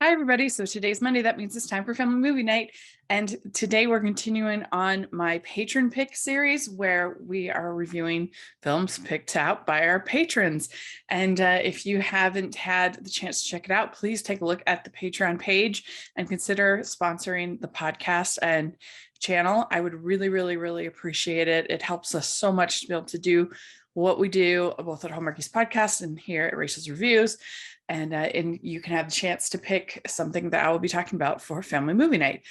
Hi, everybody. So today's Monday. That means it's time for family movie night. And today we're continuing on my patron pick series where we are reviewing films picked out by our patrons. And if you haven't had the chance to check it out, please take a look at the Patreon page and consider sponsoring the podcast and channel. I would really, really, really appreciate it. It helps us so much to be able to do what we do both at Hallmarkies Podcast and here at Rachel's Reviews. And you can have the chance to pick something that I will be talking about for family movie night.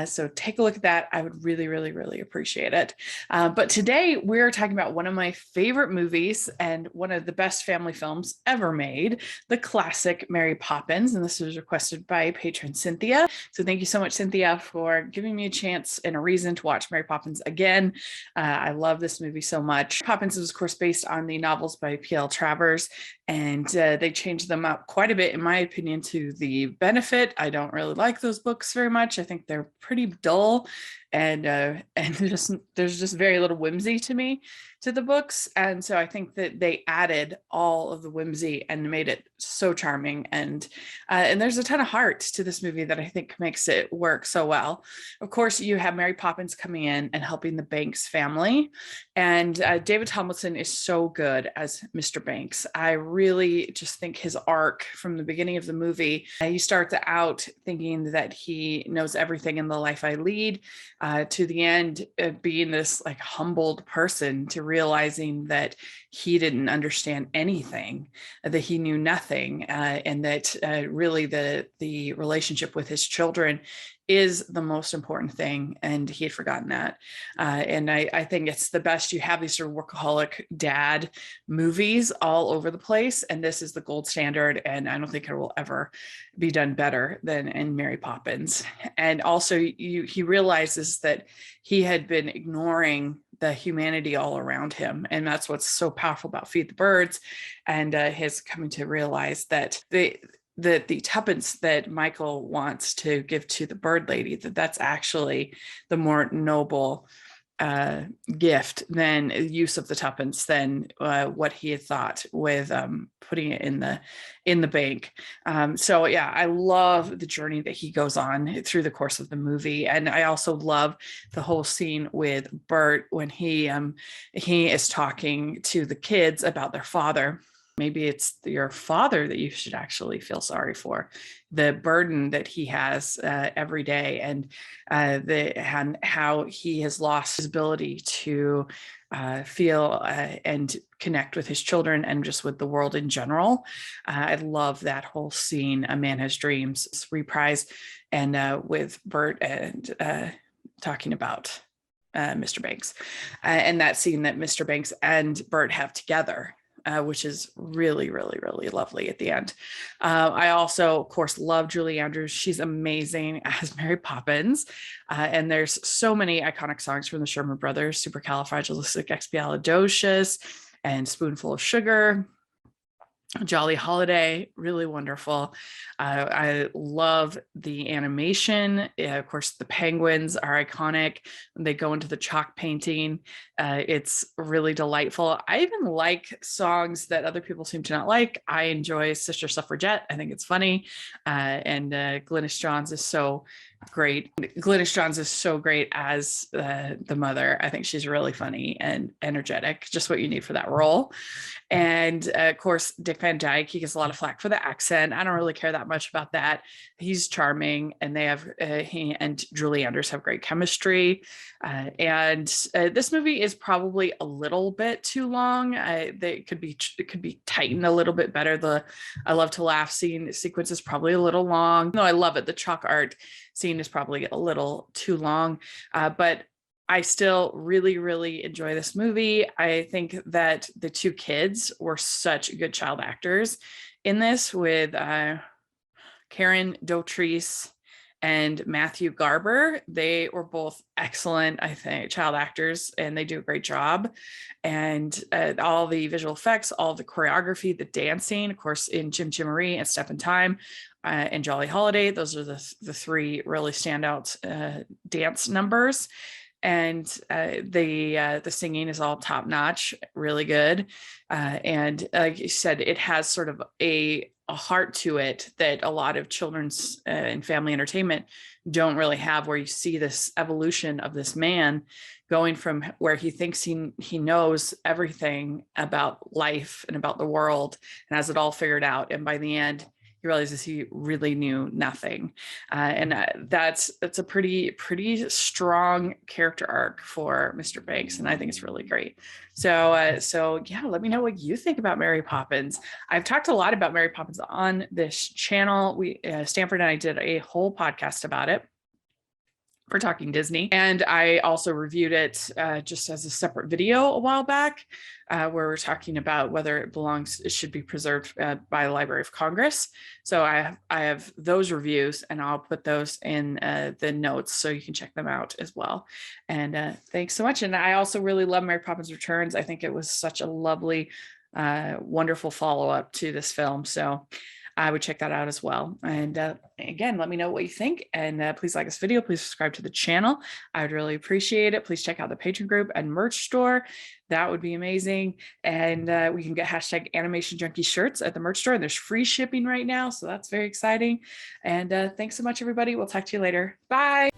So take a look at that. I would really, really, really appreciate it. But today we're talking about one of my favorite movies and one of the best family films ever made, the classic Mary Poppins. And this was requested by patron Cynthia. So thank you so much, Cynthia, for giving me a chance and a reason to watch Mary Poppins again. I love this movie so much. Poppins is, of course, based on the novels by P.L. Travers, and they changed them up quite a bit, in my opinion, to the benefit. I don't really like those books very much. I think they're pretty dull, and there's just very little whimsy to me to the books. And so I think that they added all of the whimsy and made it so charming. And there's a ton of heart to this movie that I think makes it work so well. Of course, you have Mary Poppins coming in and helping the Banks family. And David Tomlinson is so good as Mr. Banks. I really just think his arc from the beginning of the movie, he starts out thinking that he knows everything in the life I lead, to the end being this like humbled person to realizing that he didn't understand anything, that he knew nothing, and that really the relationship with his children is the most important thing, and he had forgotten that. And I think it's the best. You have these sort of workaholic dad movies all over the place, and this is the gold standard, and I don't think it will ever be done better than in Mary Poppins. And also he realizes that he had been ignoring the humanity all around him, and that's what's so powerful about Feed the Birds, and his coming to realize that the tuppence that Michael wants to give to the bird lady, that's actually the more noble gift than use of the tuppence than what he had thought with putting it in the bank. So yeah, I love the journey that he goes on through the course of the movie. And I also love the whole scene with Bert when he is talking to the kids about their father. Maybe it's your father that you should actually feel sorry for, the burden that he has every day, and how he has lost his ability to feel and connect with his children and just with the world in general. I love that whole scene, A Man Has Dreams, reprised, and with Bert and talking about Mr. Banks, and that scene that Mr. Banks and Bert have together. Which is really, really, really lovely at the end. I also, of course, love Julie Andrews. She's amazing as Mary Poppins. And there's so many iconic songs from the Sherman Brothers, Supercalifragilisticexpialidocious and Spoonful of Sugar. Jolly Holiday, really wonderful. I love the animation. Of course, the penguins are iconic. When they go into the chalk painting, it's really delightful. I even like songs that other people seem to not like. I enjoy Sister Suffragette. I think it's funny. And Glynis Johns is so great. Glynis Johns is so great as the mother. I think she's really funny and energetic, just what you need for that role. And of course, Dick Van Dyke, he gets a lot of flack for the accent. I don't really care that much about that. He's charming, and they have he and Julie Andrews have great chemistry. And this movie is probably a little bit too long. It could be tightened a little bit better. The I love to laugh sequence is probably a little long. No, I love it. The chalk art scene is probably a little too long, but I still really, really enjoy this movie. I think that the two kids were such good child actors in this, with Karen Dotrice and Matthew Garber. They were both excellent, I think, child actors, and they do a great job. And all the visual effects, all the choreography, the dancing, of course, in Jim Jimmery and Step in Time and Jolly Holiday, those are the three really standout dance numbers. And the singing is all top notch, really good. And like you said, it has sort of a a heart to it that a lot of children's and family entertainment don't really have, where you see this evolution of this man going from where he thinks he knows everything about life and about the world and has it all figured out, and by the end he realizes he really knew nothing. That's a pretty strong character arc for Mr. Banks, and I think it's really great. So yeah, let me know what you think about Mary Poppins. I've talked a lot about Mary Poppins on this channel. Stanford and I did a whole podcast about it for Talking Disney, and I also reviewed it just as a separate video a while back, where we're talking about whether it should be preserved by the Library of Congress. So I have those reviews, and I'll put those in the notes so you can check them out as well. And thanks so much. And I also really love Mary Poppins Returns. I think it was such a lovely, wonderful follow-up to this film. So I would check that out as well. And again, let me know what you think. And please like this video. Please subscribe to the channel. I would really appreciate it. Please check out the Patron group and merch store. That would be amazing. And we can get hashtag Animation Junkie shirts at the merch store. And there's free shipping right now. So that's very exciting. And thanks so much, everybody. We'll talk to you later. Bye.